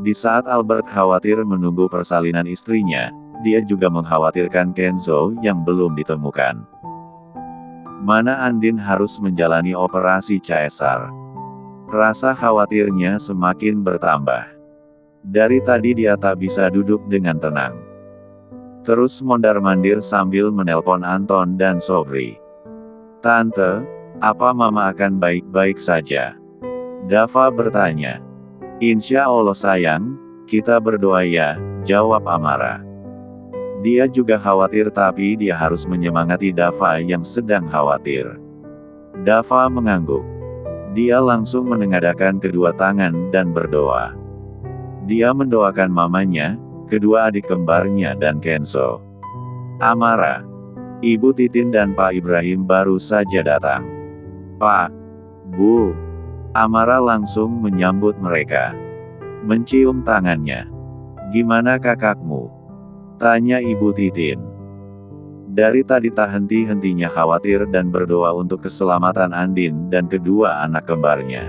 Di saat Albert khawatir menunggu persalinan istrinya, dia juga mengkhawatirkan Kenzo yang belum ditemukan. Mana Andin harus menjalani operasi caesar. Rasa khawatirnya semakin bertambah. Dari tadi dia tak bisa duduk dengan tenang. Terus mondar-mandir sambil menelpon Anton dan Sobri. "Tante, apa Mama akan baik-baik saja?" Dava bertanya. "Insya Allah sayang, kita berdoa ya," jawab Amara. Dia juga khawatir tapi dia harus menyemangati Dava yang sedang khawatir. Dava mengangguk. Dia langsung menengadahkan kedua tangan dan berdoa. Dia mendoakan mamanya, kedua adik kembarnya dan Kenzo. Amara, Ibu Titin dan Pak Ibrahim baru saja datang. "Pak, Bu." Amara langsung menyambut mereka. Mencium tangannya. "Gimana kakakmu?" tanya Ibu Titin. Dari tadi tak henti-hentinya khawatir dan berdoa untuk keselamatan Andin dan kedua anak kembarnya.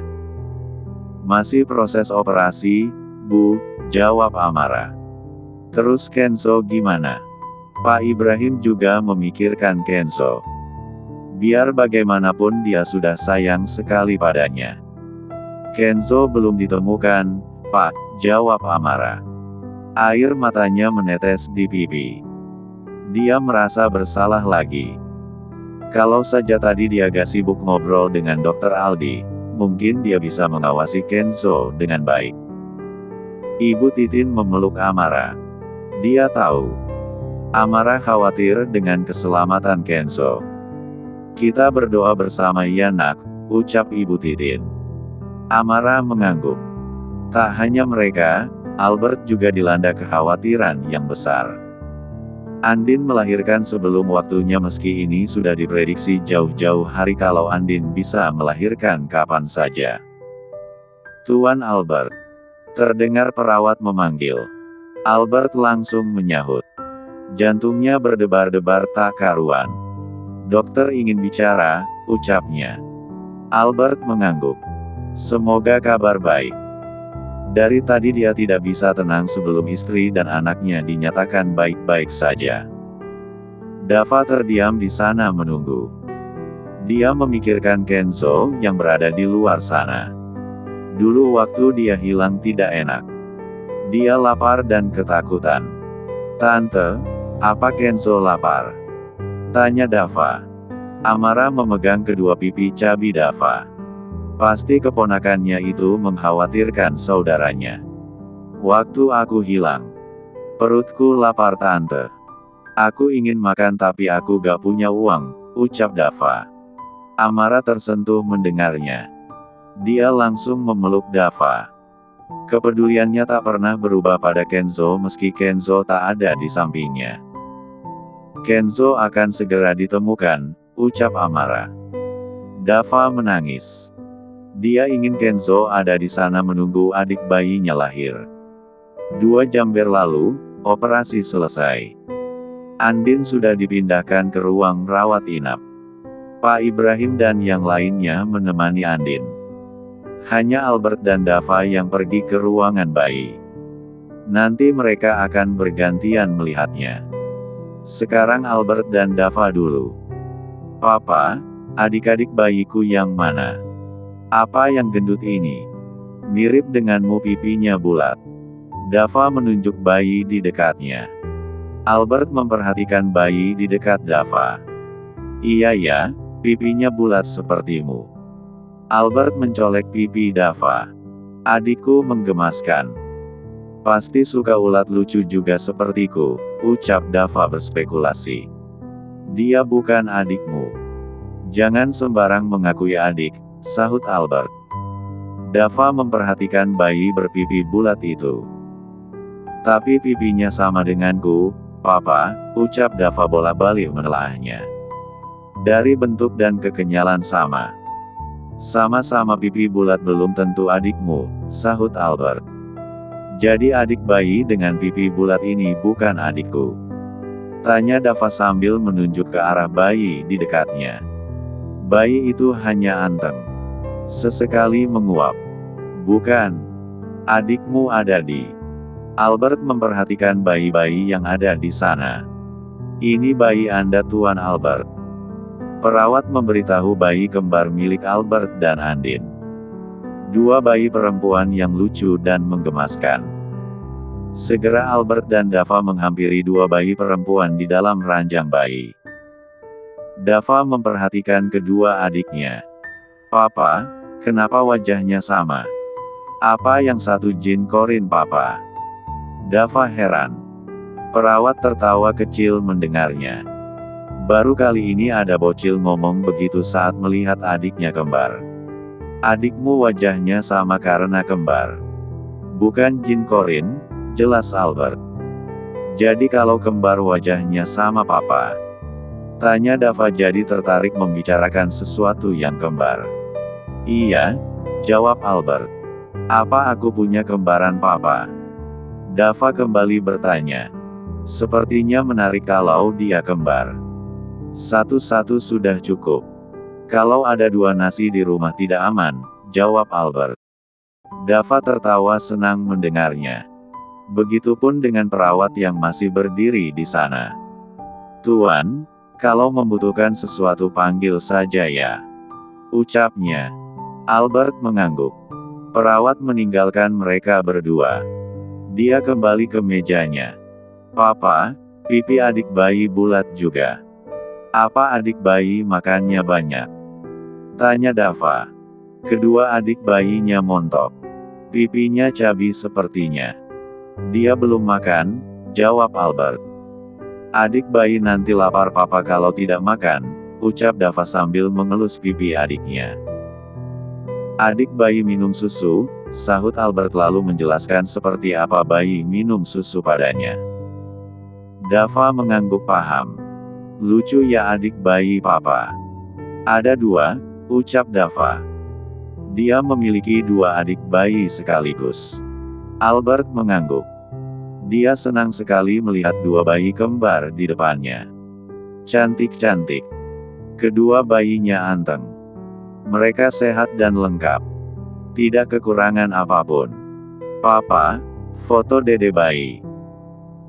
"Masih proses operasi, Bu," jawab Amara. "Terus Kenzo gimana?" Pak Ibrahim juga memikirkan Kenzo. Biar bagaimanapun dia sudah sayang sekali padanya. "Kenzo belum ditemukan, Pak," jawab Amara. Air matanya menetes di pipi. Dia merasa bersalah lagi. Kalau saja tadi dia gak sibuk ngobrol dengan Dr. Aldi, mungkin dia bisa mengawasi Kenzo dengan baik. Ibu Titin memeluk Amara. Dia tahu. Amara khawatir dengan keselamatan Kenzo. "Kita berdoa bersama ya nak," ucap Ibu Titin. Amara mengangguk. Tak hanya mereka, Albert juga dilanda kekhawatiran yang besar. Andin melahirkan sebelum waktunya meski ini sudah diprediksi jauh-jauh hari kalau Andin bisa melahirkan kapan saja. "Tuan Albert." Terdengar perawat memanggil. Albert langsung menyahut. Jantungnya berdebar-debar tak karuan. "Dokter ingin bicara," ucapnya. Albert mengangguk. "Semoga kabar baik." Dari tadi dia tidak bisa tenang sebelum istri dan anaknya dinyatakan baik-baik saja. Dava terdiam di sana menunggu. Dia memikirkan Kenzo yang berada di luar sana. Dulu waktu dia hilang tidak enak. Dia lapar dan ketakutan. "Tante, apa Kenzo lapar?" tanya Dava. Amara memegang kedua pipi cabi Dava. Pasti keponakannya itu mengkhawatirkan saudaranya. "Waktu aku hilang, perutku lapar tante. Aku ingin makan tapi aku gak punya uang," ucap Dava. Amara tersentuh mendengarnya. Dia langsung memeluk Dava. Kepeduliannya tak pernah berubah pada Kenzo meski Kenzo tak ada di sampingnya. "Kenzo akan segera ditemukan," ucap Amara. Dava menangis. Dia ingin Kenzo ada di sana menunggu adik bayinya lahir. 2 jam berlalu, operasi selesai. Andin sudah dipindahkan ke ruang rawat inap. Pak Ibrahim dan yang lainnya menemani Andin. Hanya Albert dan Dava yang pergi ke ruangan bayi. Nanti mereka akan bergantian melihatnya. Sekarang Albert dan Dava dulu. "Papa, adik-adik bayiku yang mana? Apa yang gendut ini? Mirip denganmu, pipinya bulat." Dava menunjuk bayi di dekatnya. Albert memperhatikan bayi di dekat Dava. "Iya ya, pipinya bulat sepertimu." Albert mencolek pipi Dava. "Adikku menggemaskan. Pasti suka ulat lucu juga sepertiku," ucap Dava berspekulasi. "Dia bukan adikmu. Jangan sembarang mengakui adik," sahut Albert. Dava memperhatikan bayi berpipi bulat itu. "Tapi pipinya sama denganku, Papa," ucap Dava bolak-balik menelaahnya. "Dari bentuk dan kekenyalan sama. Sama-sama pipi bulat belum tentu adikmu," sahut Albert. "Jadi adik bayi dengan pipi bulat ini bukan adikku?" tanya Dava sambil menunjuk ke arah bayi di dekatnya. Bayi itu hanya anteng. Sesekali menguap. "Bukan. Adikmu ada di. Albert memperhatikan bayi-bayi yang ada di sana. Ini bayi Anda, Tuan Albert. Perawat memberitahu bayi kembar milik Albert dan Andin. Dua bayi perempuan yang lucu dan menggemaskan. Segera Albert dan Dava menghampiri dua bayi perempuan di dalam ranjang bayi. Dava memperhatikan kedua adiknya. Papa, kenapa wajahnya sama? Apa yang satu jin korin, Papa? Dava heran. Perawat tertawa kecil mendengarnya. Baru kali ini ada bocil ngomong begitu saat melihat adiknya kembar. Adikmu wajahnya sama karena kembar. Bukan jin korin, jelas Albert. Jadi kalau kembar wajahnya sama Papa? Tanya Dava jadi tertarik membicarakan sesuatu yang kembar. Iya, jawab Albert. Apa aku punya kembaran Papa? Dava kembali bertanya. Sepertinya menarik kalau dia kembar. Satu-satu sudah cukup. Kalau ada dua nasi di rumah tidak aman, jawab Albert. Dava tertawa senang mendengarnya. Begitupun dengan perawat yang masih berdiri di sana. Tuan, kalau membutuhkan sesuatu panggil saja ya, ucapnya. Albert mengangguk. Perawat meninggalkan mereka berdua. Dia kembali ke mejanya. Papa, pipi adik bayi bulat juga. Apa adik bayi makannya banyak? Tanya Dava. Kedua adik bayinya montok. Pipinya cabi sepertinya. Dia belum makan, jawab Albert. Adik bayi nanti lapar Papa kalau tidak makan, ucap Dava sambil mengelus pipi adiknya. Adik bayi minum susu, sahut Albert lalu menjelaskan seperti apa bayi minum susu padanya. Dava mengangguk paham. Lucu ya adik bayi Papa. Ada dua, ucap Dava. Dia memiliki dua adik bayi sekaligus. Albert mengangguk. Dia senang sekali melihat dua bayi kembar di depannya. Cantik-cantik. Kedua bayinya anteng. Mereka sehat dan lengkap. Tidak kekurangan apapun. Papa, foto dede bayi.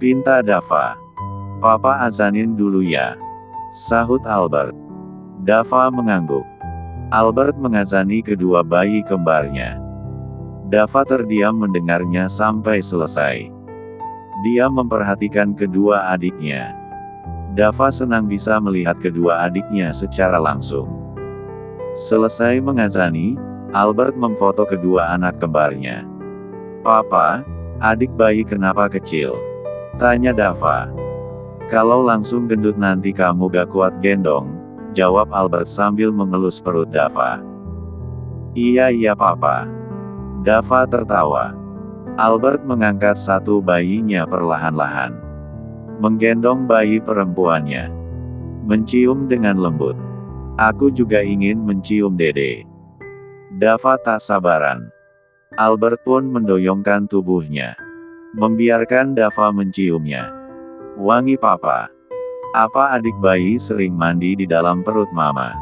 Pinta Dava. Papa azanin dulu ya, sahut Albert. Dava mengangguk. Albert mengazani kedua bayi kembarnya. Dava terdiam mendengarnya sampai selesai. Dia memperhatikan kedua adiknya. Dava senang bisa melihat kedua adiknya secara langsung. Selesai mengazani, Albert memfoto kedua anak kembarnya. Papa, adik bayi kenapa kecil? Tanya Dava. Kalau langsung gendut nanti kamu gak kuat gendong, jawab Albert sambil mengelus perut Dava. Iya Papa. Dava tertawa. Albert mengangkat satu bayinya perlahan-lahan. Menggendong bayi perempuannya. Mencium dengan lembut. Aku juga ingin mencium dede. Dava tak sabaran. Albert pun mendoyongkan tubuhnya. Membiarkan Dava menciumnya. Wangi Papa. Apa adik bayi sering mandi di dalam perut Mama?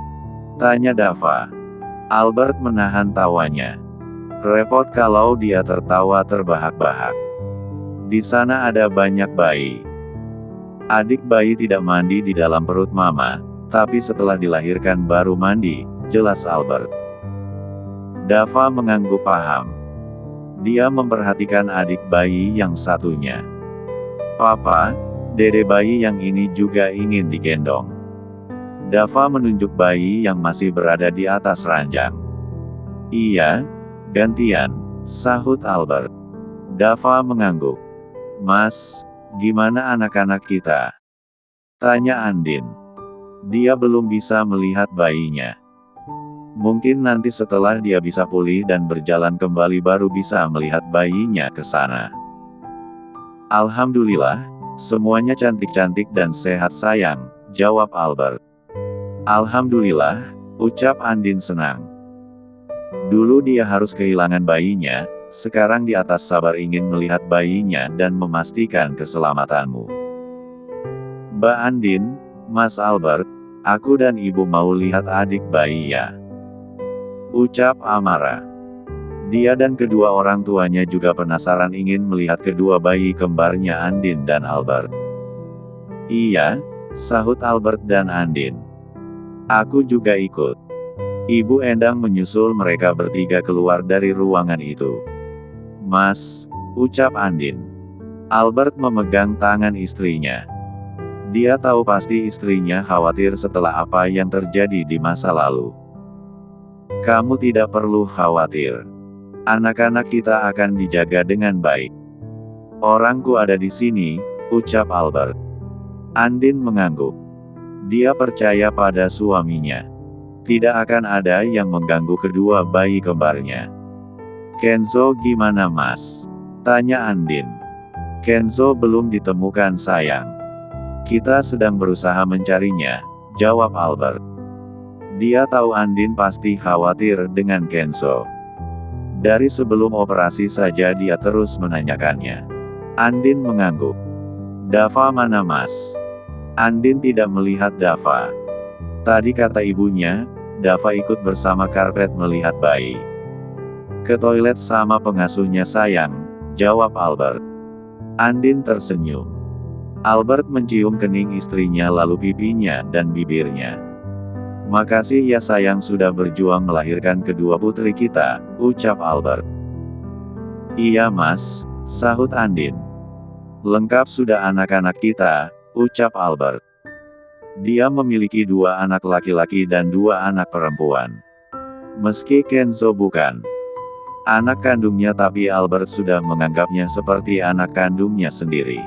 Tanya Dava. Albert menahan tawanya. Repot kalau dia tertawa terbahak-bahak. Di sana ada banyak bayi. Adik bayi tidak mandi di dalam perut Mama, tapi setelah dilahirkan baru mandi, jelas Albert. Dava mengangguk paham. Dia memperhatikan adik bayi yang satunya. Papa, dede bayi yang ini juga ingin digendong. Dava menunjuk bayi yang masih berada di atas ranjang. Iya, gantian, sahut Albert. Dava mengangguk. Mas, gimana anak-anak kita? Tanya Andin. Dia belum bisa melihat bayinya. Mungkin nanti setelah dia bisa pulih dan berjalan kembali baru bisa melihat bayinya ke sana. Alhamdulillah, semuanya cantik-cantik dan sehat sayang, jawab Albert. Alhamdulillah, ucap Andin senang. Dulu dia harus kehilangan bayinya, sekarang di atas sabar ingin melihat bayinya dan memastikan keselamatanmu. Mbak Andin, Mas Albert, aku dan Ibu mau lihat adik bayi ya. Ucap Amara. Dia dan kedua orang tuanya juga penasaran ingin melihat kedua bayi kembarnya Andin dan Albert. Iya, sahut Albert dan Andin. Aku juga ikut. Ibu Endang menyusul mereka bertiga keluar dari ruangan itu. Mas, ucap Andin. Albert memegang tangan istrinya. Dia tahu pasti istrinya khawatir setelah apa yang terjadi di masa lalu. Kamu tidak perlu khawatir. Anak-anak kita akan dijaga dengan baik. Orangku ada di sini, ucap Albert. Andin mengangguk. Dia percaya pada suaminya. Tidak akan ada yang mengganggu kedua bayi kembarnya. Kenzo gimana mas? Tanya Andin. Kenzo belum ditemukan sayang. Kita sedang berusaha mencarinya, jawab Albert. Dia tahu Andin pasti khawatir dengan Kenzo. Dari sebelum operasi saja dia terus menanyakannya. Andin mengangguk. Dava mana mas? Andin tidak melihat Dava. Tadi kata ibunya, Dava ikut bersama Karpet melihat bayi. Ke toilet sama pengasuhnya sayang, jawab Albert. Andin tersenyum. Albert mencium kening istrinya lalu pipinya dan bibirnya. Makasih ya sayang sudah berjuang melahirkan kedua putri kita, ucap Albert. Iya mas, sahut Andin. Lengkap sudah anak-anak kita, ucap Albert. Dia memiliki 2 anak laki-laki dan 2 anak perempuan. Meski Kenzo bukan anak kandungnya tapi Albert sudah menganggapnya seperti anak kandungnya sendiri.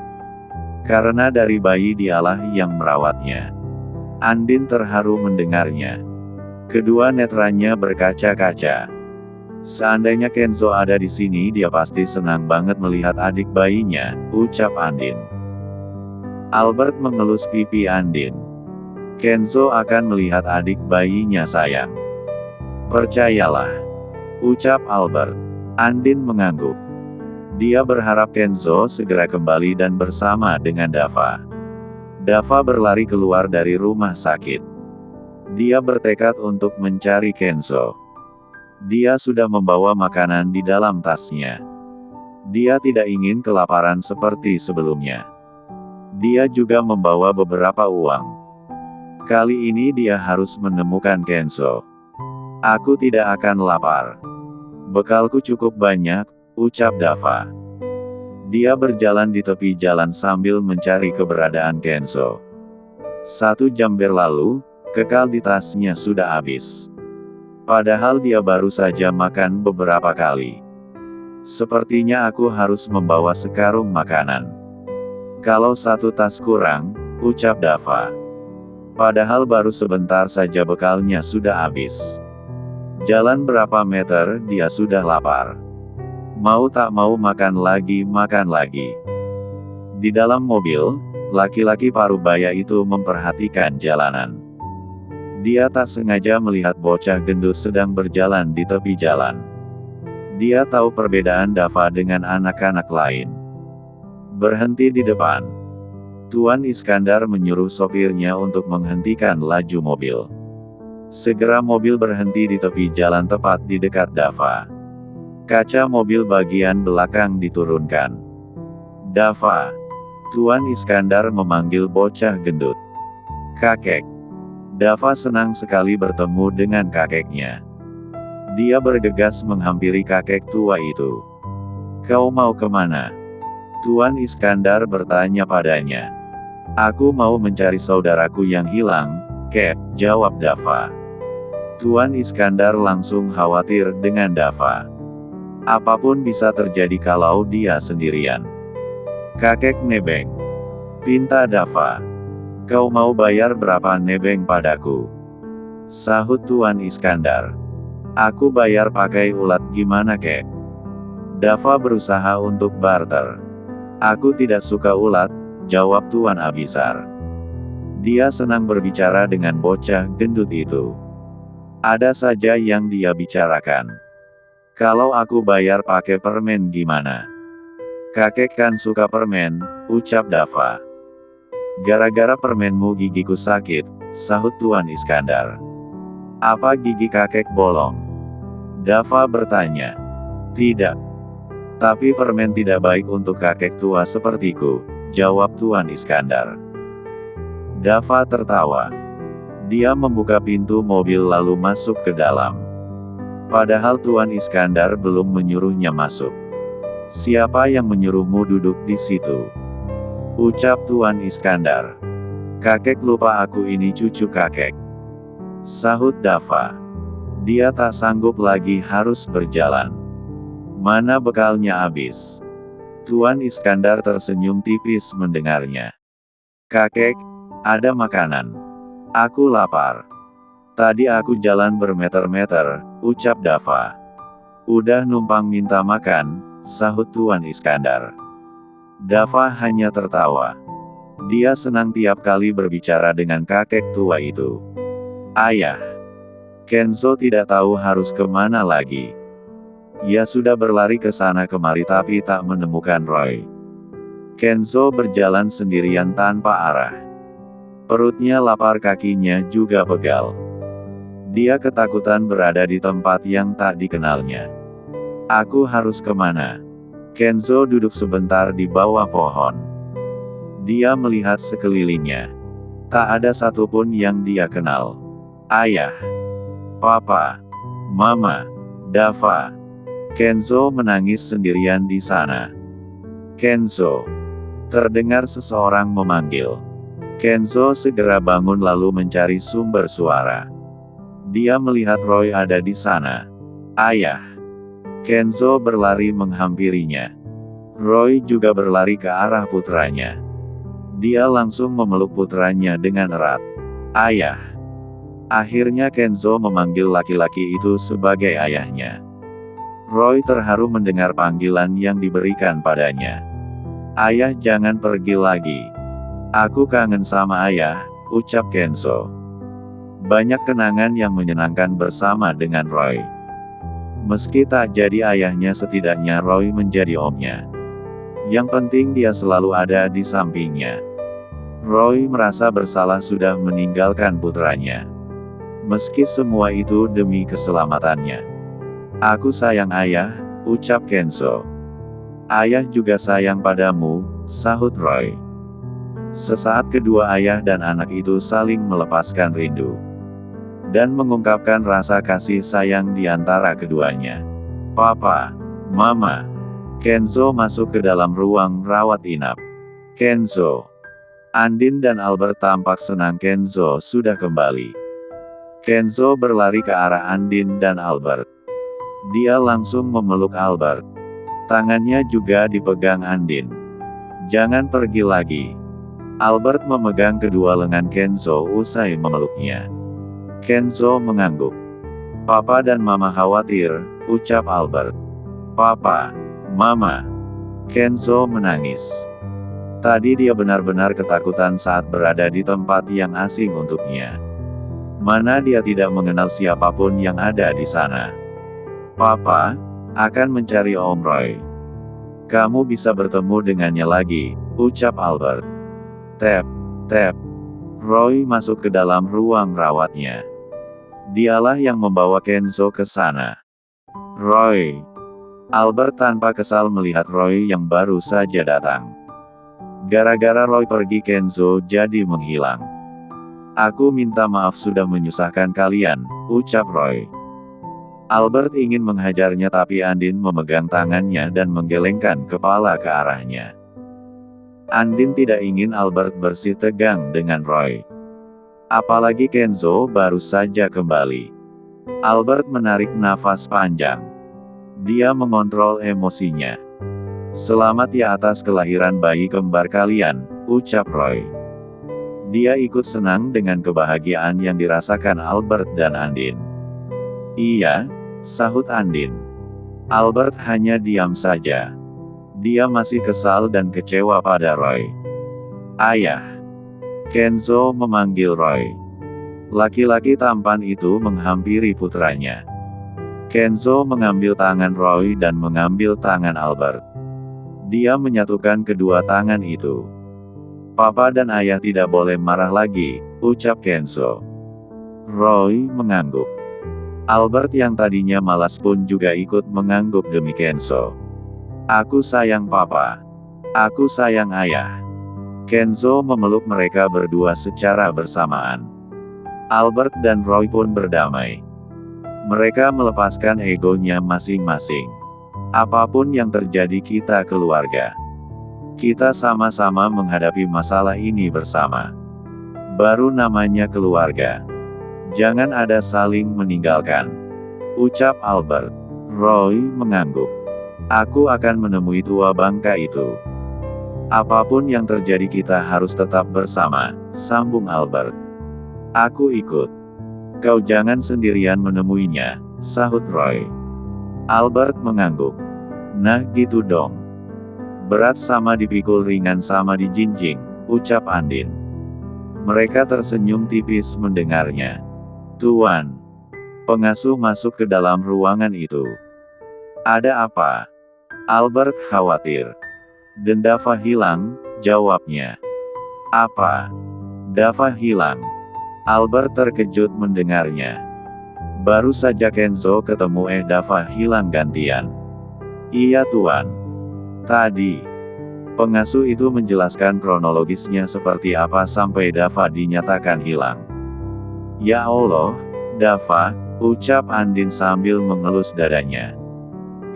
Karena dari bayi dialah yang merawatnya. Andin terharu mendengarnya. Kedua netranya berkaca-kaca. Seandainya Kenzo ada di sini dia pasti senang banget melihat adik bayinya, ucap Andin. Albert mengelus pipi Andin. Kenzo akan melihat adik bayinya sayang. Percayalah, ucap Albert. Andin mengangguk. Dia berharap Kenzo segera kembali dan bersama dengan Dava. Dava berlari keluar dari rumah sakit. Dia bertekad untuk mencari Kenzo. Dia sudah membawa makanan di dalam tasnya. Dia tidak ingin kelaparan seperti sebelumnya. Dia juga membawa beberapa uang. Kali ini dia harus menemukan Kenzo. Aku tidak akan lapar. Bekalku cukup banyak, ucap Dava. Dia berjalan di tepi jalan sambil mencari keberadaan Kenzo. 1 jam berlalu, bekal di tasnya sudah habis. Padahal dia baru saja makan beberapa kali. Sepertinya aku harus membawa sekarung makanan. Kalau 1 tas kurang, ucap Dava. Padahal baru sebentar saja bekalnya sudah habis. Jalan berapa meter dia sudah lapar. Mau tak mau makan lagi. Di dalam mobil, laki-laki parubaya itu memperhatikan jalanan. Dia tak sengaja melihat bocah gendut sedang berjalan di tepi jalan. Dia tahu perbedaan Dava dengan anak-anak lain. Berhenti di depan. Tuan Iskandar menyuruh sopirnya untuk menghentikan laju mobil. Segera mobil berhenti di tepi jalan tepat di dekat Dava. Kaca mobil bagian belakang diturunkan. Dava. Tuan Iskandar memanggil bocah gendut. Kakek. Dava senang sekali bertemu dengan kakeknya. Dia bergegas menghampiri kakek tua itu. Kau mau kemana? Tuan Iskandar bertanya padanya. Aku mau mencari saudaraku yang hilang, Kek, jawab Dava. Tuan Iskandar langsung khawatir dengan Dava. Apapun bisa terjadi kalau dia sendirian. Kakek nebeng. Pinta Dava. Kau mau bayar berapa nebeng padaku? Sahut Tuan Iskandar. Aku bayar pakai ulat gimana kek? Dava berusaha untuk barter. Aku tidak suka ulat, jawab Tuan Abisar. Dia senang berbicara dengan bocah gendut itu. Ada saja yang dia bicarakan. Kalau aku bayar pakai permen gimana? Kakek kan suka permen, ucap Dava. Gara-gara permenmu gigiku sakit, sahut Tuan Iskandar. Apa gigi kakek bolong? Dava bertanya. Tidak. Tapi permen tidak baik untuk kakek tua sepertiku, jawab Tuan Iskandar. Dava tertawa. Dia membuka pintu mobil lalu masuk ke dalam. Padahal Tuan Iskandar belum menyuruhnya masuk. Siapa yang menyuruhmu duduk di situ? Ucap Tuan Iskandar. Kakek lupa aku ini cucu kakek. Sahut Dava. Dia tak sanggup lagi harus berjalan. Mana bekalnya habis? Tuan Iskandar tersenyum tipis mendengarnya. Kakek, ada makanan. Aku lapar. Tadi aku jalan bermeter-meter, ucap Dava. Udah numpang minta makan, sahut Tuan Iskandar. Dava hanya tertawa. Dia senang tiap kali berbicara dengan kakek tua itu. Ayah. Kenzo tidak tahu harus kemana lagi. Ia sudah berlari ke sana kemari tapi tak menemukan Roy. Kenzo berjalan sendirian tanpa arah. Perutnya lapar, kakinya juga pegal. Dia ketakutan berada di tempat yang tak dikenalnya. Aku harus kemana? Kenzo duduk sebentar di bawah pohon. Dia melihat sekelilingnya. Tak ada satupun yang dia kenal. Ayah. Papa. Mama. Dava. Kenzo menangis sendirian di sana. Kenzo. Terdengar seseorang memanggil. Kenzo segera bangun lalu mencari sumber suara. Dia melihat Roy ada di sana. Ayah. Kenzo berlari menghampirinya. Roy juga berlari ke arah putranya. Dia langsung memeluk putranya dengan erat. Ayah. Akhirnya Kenzo memanggil laki-laki itu sebagai ayahnya. Roy terharu mendengar panggilan yang diberikan padanya. Ayah, jangan pergi lagi. Aku kangen sama ayah, ucap Kenzo. Banyak kenangan yang menyenangkan bersama dengan Roy. Meski tak jadi ayahnya, setidaknya Roy menjadi omnya. Yang penting dia selalu ada di sampingnya. Roy merasa bersalah sudah meninggalkan putranya. Meski semua itu demi keselamatannya. Aku sayang ayah, ucap Kenzo. Ayah juga sayang padamu, sahut Roy. Sesaat kedua ayah dan anak itu saling melepaskan rindu. Dan mengungkapkan rasa kasih sayang di antara keduanya. Papa. Mama. Kenzo masuk ke dalam ruang rawat inap. Kenzo. Andin dan Albert tampak senang Kenzo sudah kembali. Kenzo berlari ke arah Andin dan Albert. Dia langsung memeluk Albert. Tangannya juga dipegang Andin. Jangan pergi lagi. Albert memegang kedua lengan Kenzo usai memeluknya. Kenzo mengangguk. Papa dan Mama khawatir, ucap Albert. Papa. Mama. Kenzo menangis. Tadi dia benar-benar ketakutan saat berada di tempat yang asing untuknya. Mana dia tidak mengenal siapapun yang ada di sana. Papa akan mencari Om Roy. Kamu bisa bertemu dengannya lagi, ucap Albert. Tap, tap. Roy masuk ke dalam ruang rawatnya. Dialah yang membawa Kenzo ke sana. Roy. Albert tanpa kesal melihat Roy yang baru saja datang. Gara-gara Roy pergi, Kenzo jadi menghilang. Aku minta maaf sudah menyusahkan kalian, ucap Roy. Albert ingin menghajarnya tapi Andin memegang tangannya dan menggelengkan kepala ke arahnya. Andin tidak ingin Albert bersih tegang dengan Roy. Apalagi Kenzo baru saja kembali. Albert menarik nafas panjang. Dia mengontrol emosinya. Selamat ya atas kelahiran bayi kembar kalian, ucap Roy. Dia ikut senang dengan kebahagiaan yang dirasakan Albert dan Andin. Iya, sahut Andin. Albert hanya diam saja. Dia masih kesal dan kecewa pada Roy. Ayah. Kenzo memanggil Roy. Laki-laki tampan itu menghampiri putranya. Kenzo mengambil tangan Roy dan mengambil tangan Albert. Dia menyatukan kedua tangan itu. Papa dan ayah tidak boleh marah lagi, ucap Kenzo. Roy mengangguk. Albert yang tadinya malas pun juga ikut mengangguk demi Kenzo. Aku sayang papa. Aku sayang ayah. Kenzo memeluk mereka berdua secara bersamaan. Albert dan Roy pun berdamai. Mereka melepaskan egonya masing-masing. Apapun yang terjadi, kita keluarga. Kita sama-sama menghadapi masalah ini bersama. Baru namanya keluarga. Jangan ada saling meninggalkan, ucap Albert. Roy mengangguk. Aku akan menemui tua bangka itu. Apapun yang terjadi, kita harus tetap bersama, sambung Albert. Aku ikut. Kau jangan sendirian menemuinya, sahut Roy. Albert mengangguk. Nah gitu dong. Berat sama dipikul, ringan sama dijinjing, ucap Andin. Mereka tersenyum tipis mendengarnya. Tuan. Pengasuh masuk ke dalam ruangan itu. Ada apa? Albert khawatir. Dan Dava hilang, jawabnya. Apa? Dava hilang. Albert terkejut mendengarnya. Baru saja Kenzo ketemu Dava hilang gantian. Iya tuan. Tadi. Pengasuh itu menjelaskan kronologisnya seperti apa sampai Dava dinyatakan hilang. Ya Allah, Dava, ucap Andin sambil mengelus dadanya.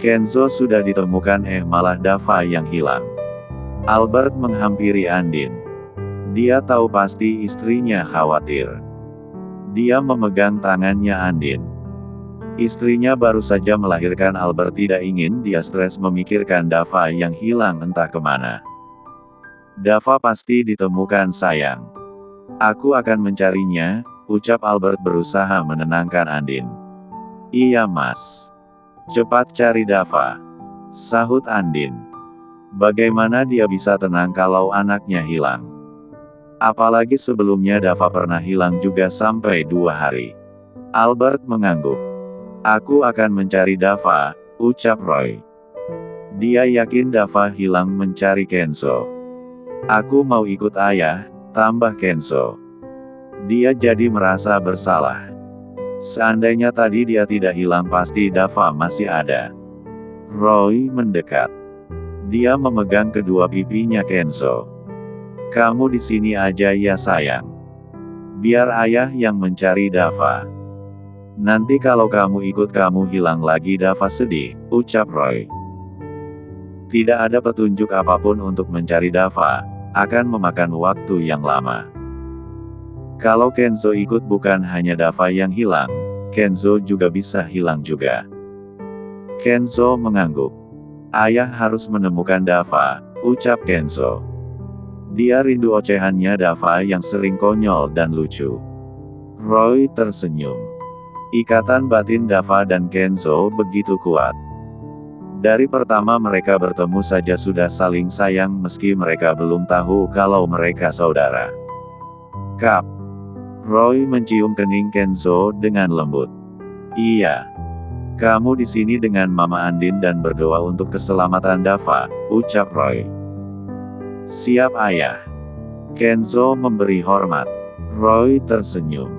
Kenzo sudah ditemukan, malah Dava yang hilang. Albert menghampiri Andin. Dia tahu pasti istrinya khawatir. Dia memegang tangannya Andin. Istrinya baru saja melahirkan. Albert tidak ingin dia stres memikirkan Dava yang hilang entah kemana. Dava pasti ditemukan sayang. Aku akan mencarinya, ucap Albert berusaha menenangkan Andin. Iya mas. Cepat cari Dava, sahut Andin. Bagaimana dia bisa tenang kalau anaknya hilang? Apalagi sebelumnya Dava pernah hilang juga sampai 2 hari. Albert mengangguk. Aku akan mencari Dava, ucap Roy. Dia yakin Dava hilang mencari Kenzo. Aku mau ikut ayah, tambah Kenzo. Dia jadi merasa bersalah. Seandainya tadi dia tidak hilang, pasti Dava masih ada. Roy mendekat. Dia memegang kedua pipinya Kenzo. Kamu di sini aja ya sayang. Biar ayah yang mencari Dava. Nanti kalau kamu ikut kamu hilang lagi. Dava sedih, ucap Roy. Tidak ada petunjuk apapun untuk mencari Dava, akan memakan waktu yang lama. Kalau Kenzo ikut, bukan hanya Dava yang hilang, Kenzo juga bisa hilang juga. Kenzo mengangguk. Ayah harus menemukan Dava, ucap Kenzo. Dia rindu ocehannya Dava yang sering konyol dan lucu. Roy tersenyum. Ikatan batin Dava dan Kenzo begitu kuat. Dari pertama mereka bertemu saja sudah saling sayang meski mereka belum tahu kalau mereka saudara. Kap. Roy mencium kening Kenzo dengan lembut. Iya. Kamu di sini dengan Mama Andin dan berdoa untuk keselamatan Dava, ucap Roy. Siap ayah. Kenzo memberi hormat. Roy tersenyum.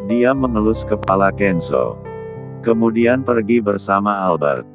Dia mengelus kepala Kenzo. Kemudian pergi bersama Albert.